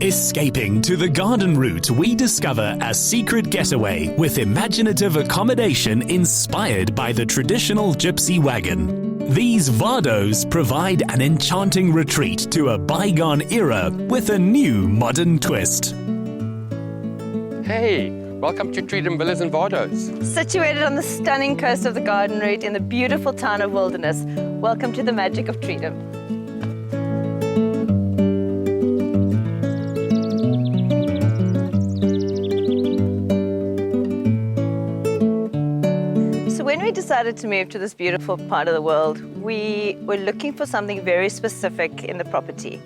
Escaping to the garden route, we discover a secret getaway with imaginative accommodation inspired by the traditional Gypsy wagon. These Vardos provide an enchanting retreat to a bygone era with a new modern twist. Hey, welcome to Treedom Villas in Vardos. Situated on the stunning coast of the garden route in the beautiful town of Wilderness, welcome to the magic of Treedom. When we decided to move to this beautiful part of the world, we were looking for something very specific in the property.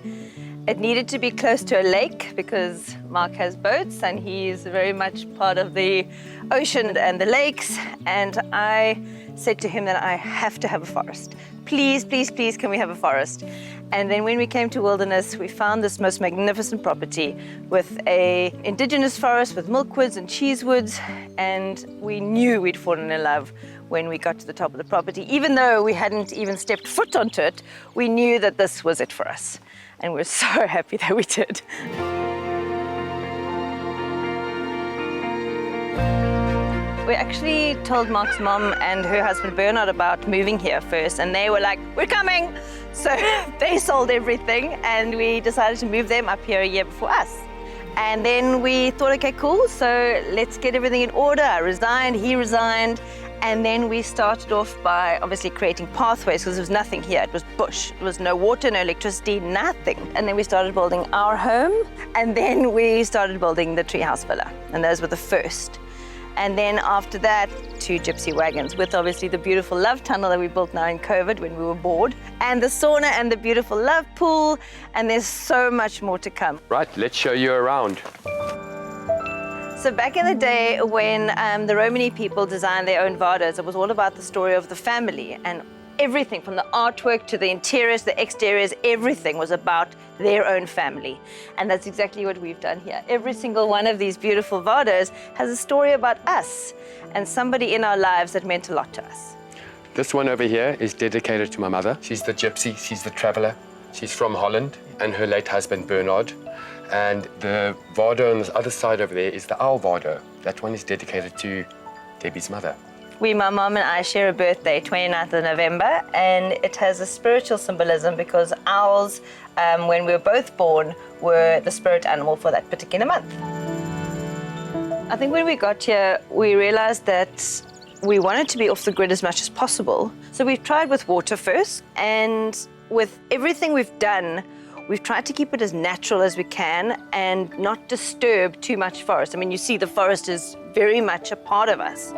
It needed to be close to a lake because Mark has boats and he's very much part of the ocean and the lakes. And I said to him that I have to have a forest. Please, please, please, can we have a forest? And then when we came to Wilderness, we found this most magnificent property with an indigenous forest with milkwoods and cheesewoods. And we knew we'd fallen in love when we got to the top of the property. Even though we hadn't even stepped foot onto it, we knew that this was it for us. And we're so happy that we did. We actually told Mark's mom and her husband Bernard about moving here first, and they were like, we're coming. So they sold everything and we decided to move them up here a year before us. And then we thought, okay, cool, so let's get everything in order. I resigned, he resigned, and then we started off by obviously creating pathways because there was nothing here. It was bush. There was no water, no electricity, nothing. And then we started building our home, and then we started building the treehouse villa, and those were the first. And then after that, 2 Gypsy wagons with obviously the beautiful love tunnel that we built now in COVID when we were bored, and the sauna and the beautiful love pool, and there's so much more to come. Right, let's show you around. So back in the day when the Romani people designed their own Vardos, it was all about the story of the family, and everything from the artwork to the interiors, the exteriors, everything was about their own family. And that's exactly what we've done here. Every single one of these beautiful Vardos has a story about us and somebody in our lives that meant a lot to us. This one over here is dedicated to my mother. She's the gypsy, she's the traveler. She's from Holland, and her late husband Bernard. And the Vardo on the other side over there is the owl Vardo. That one is dedicated to Debbie's mother. My mom and I share a birthday, 29th of November, and it has a spiritual symbolism because owls, when we were both born, were the spirit animal for that particular month. I think when we got here, we realized that we wanted to be off the grid as much as possible. So we've tried with water first, and with everything we've done, we've tried to keep it as natural as we can and not disturb too much forest. I mean, you see the forest is very much a part of us.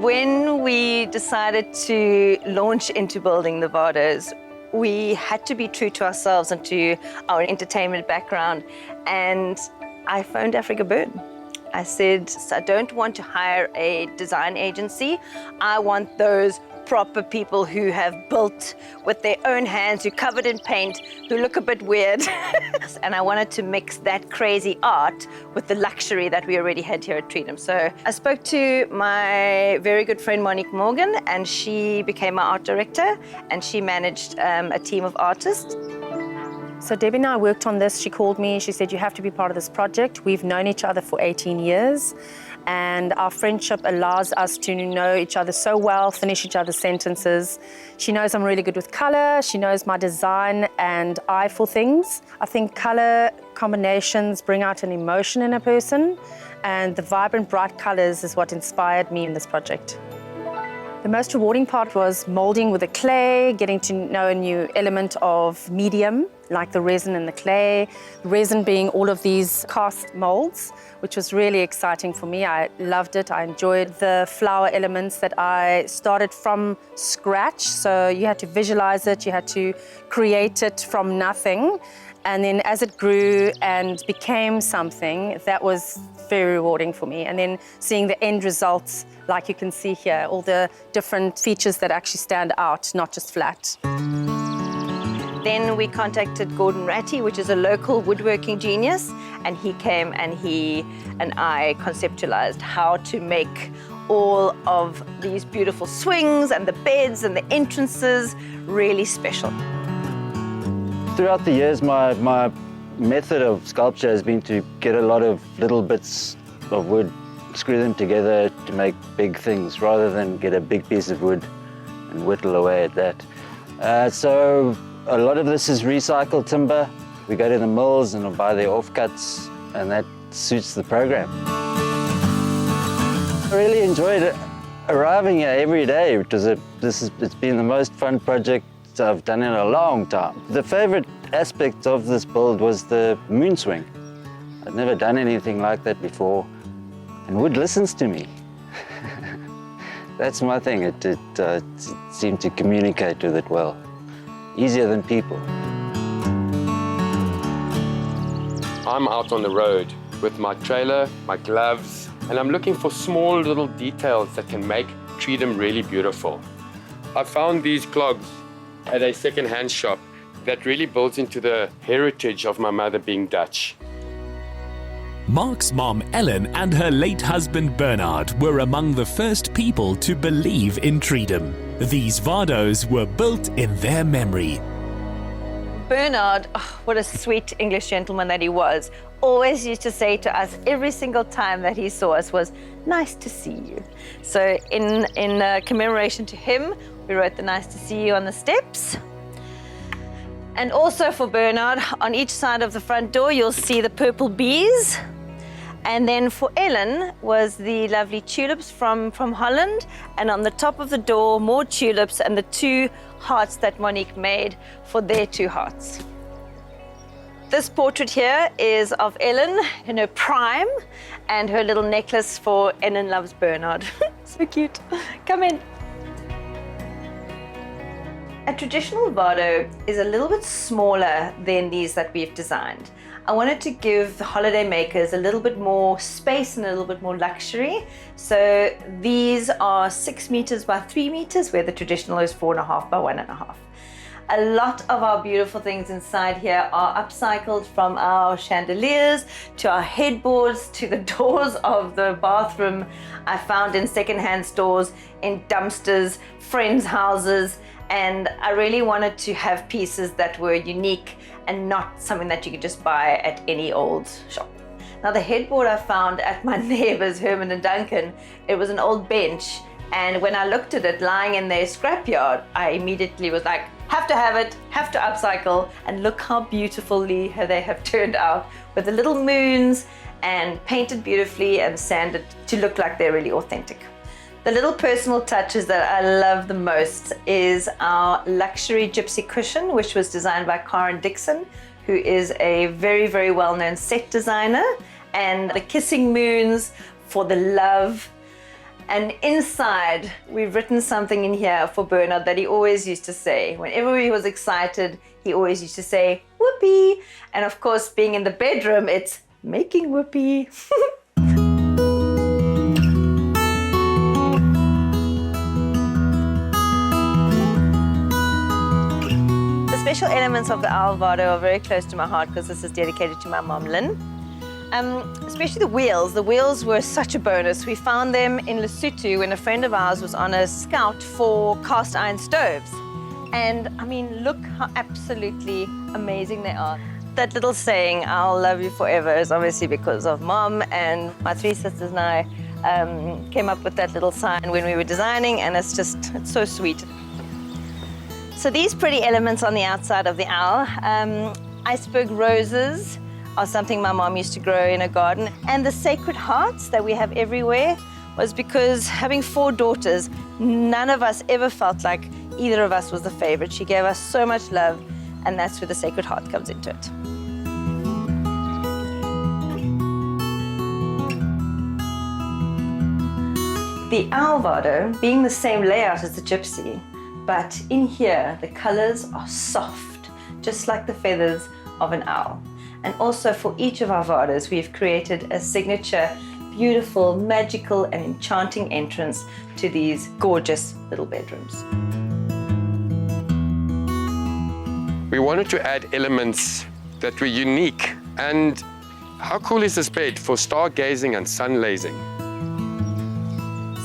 When we decided to launch into building the Vardos, we had to be true to ourselves and to our entertainment background. And I phoned Africa Burn. I said, I don't want to hire a design agency. I want those proper people who have built with their own hands, who covered in paint, who look a bit weird. And I wanted to mix that crazy art with the luxury that we already had here at Treedom. So I spoke to my very good friend Monique Morgan, and she became my art director, and she managed a team of artists. So Debbie and I worked on this. She called me, she said, you have to be part of this project. We've known each other for 18 years. And our friendship allows us to know each other so well, finish each other's sentences. She knows I'm really good with color. She knows my design and eye for things. I think color combinations bring out an emotion in a person, and the vibrant, bright colors is what inspired me in this project. The most rewarding part was molding with the clay, getting to know a new element of medium, like the resin and the clay. The resin being all of these cast molds, which was really exciting for me. I loved it. I enjoyed the flower elements that I started from scratch. So you had to visualize it, you had to create it from nothing. And then as it grew and became something, that was very rewarding for me. And then seeing the end results, like you can see here, all the different features that actually stand out, not just flat. Then we contacted Gordon Ratty, which is a local woodworking genius, and he came and he and I conceptualized how to make all of these beautiful swings and the beds and the entrances really special. Throughout the years, my method of sculpture has been to get a lot of little bits of wood, screw them together to make big things, rather than get a big piece of wood and whittle away at that. So a lot of this is recycled timber. We go to the mills and buy their offcuts, and that suits the program. I really enjoyed arriving here every day, because it's been the most fun project I've done in a long time. The favorite aspect of this build was the moon swing. I'd never done anything like that before, and wood listens to me. That's my thing. It seemed to communicate with it well, easier than people. I'm out on the road with my trailer, my gloves, and I'm looking for small little details that can make Treedom really beautiful. I found these clogs at a second-hand shop that really builds into the heritage of my mother being Dutch. Mark's mom, Ellen, and her late husband, Bernard, were among the first people to believe in Treedom. These Vardos were built in their memory. Bernard, oh, what a sweet English gentleman that he was, always used to say to us every single time that he saw us was, "Nice to see you." So in commemoration to him, we wrote the "Nice to see you" on the steps. And also for Bernard, on each side of the front door, you'll see the purple bees. And then for Ellen was the lovely tulips from Holland. And on the top of the door, more tulips and the 2 hearts that Monique made for their 2 hearts. This portrait here is of Ellen in her prime, and her little necklace for Ellen Loves Bernard. So cute. Come in. A traditional Vardo is a little bit smaller than these that we've designed. I wanted to give the holiday makers a little bit more space and a little bit more luxury. So these are 6 meters by 3 meters, where the traditional is 4.5 by 1.5. A lot of our beautiful things inside here are upcycled, from our chandeliers to our headboards to the doors of the bathroom I found in secondhand stores, in dumpsters, friends' houses. And I really wanted to have pieces that were unique and not something that you could just buy at any old shop. Now, the headboard I found at my neighbors, Herman and Duncan, it was an old bench. And when I looked at it lying in their scrapyard, I immediately was like, have to have it, have to upcycle. And look how beautifully they have turned out, with the little moons and painted beautifully and sanded to look like they're really authentic. The little personal touches that I love the most is our luxury Gypsy cushion, which was designed by Karen Dixon, who is a very, very well-known set designer, and the kissing moons for the love. And inside, we've written something in here for Bernard that he always used to say. Whenever he was excited, he always used to say, "Whoopee." And of course, being in the bedroom, it's making whoopee. Special elements of the Owl Vardo are very close to my heart, because this is dedicated to my mom, Lynn. Especially the wheels. The wheels were such a bonus. We found them in Lesotho when a friend of ours was on a scout for cast iron stoves. And I mean, look how absolutely amazing they are. That little saying, "I'll love you forever," is obviously because of Mom, and my 3 sisters and I came up with that little sign when we were designing, and it's so sweet. So these pretty elements on the outside of the owl, iceberg roses are something my mom used to grow in a garden. And the sacred hearts that we have everywhere was because, having 4 daughters, none of us ever felt like either of us was the favorite. She gave us so much love, and that's where the sacred heart comes into it. The Owl Vardo being the same layout as the Gypsy, but in here the colors are soft, just like the feathers of an owl. And also for each of our Vardos, we've created a signature, beautiful, magical and enchanting entrance to these gorgeous little bedrooms. We wanted to add elements that were unique. And how cool is this bed for stargazing and sunlasing?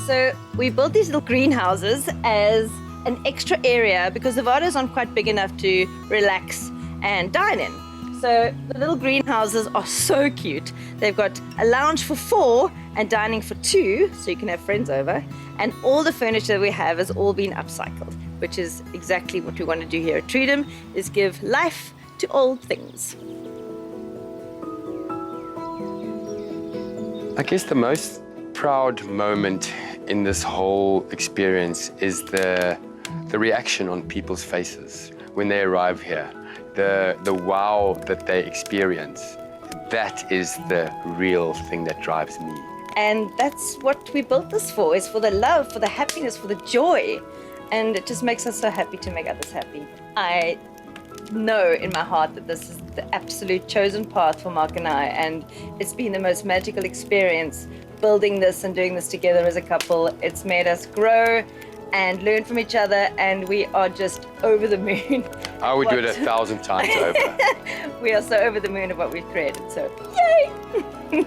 So we built these little greenhouses as an extra area, because the Vardos aren't quite big enough to relax and dine in. So the little greenhouses are so cute. They've got a lounge for 4 and dining for 2, so you can have friends over. And all the furniture we have has all been upcycled, which is exactly what we want to do here at Treedom, is give life to old things. I guess the most proud moment in this whole experience is the reaction on people's faces when they arrive here. The wow that they experience. That is the real thing that drives me. And that's what we built this for, is for the love, for the happiness, for the joy. And it just makes us so happy to make others happy. I know in my heart that this is the absolute chosen path for Mark and I, and it's been the most magical experience building this and doing this together as a couple. It's made us grow and learn from each other, and we are just over the moon. I would do it 1,000 times over. We are so over the moon of what we've created, so yay!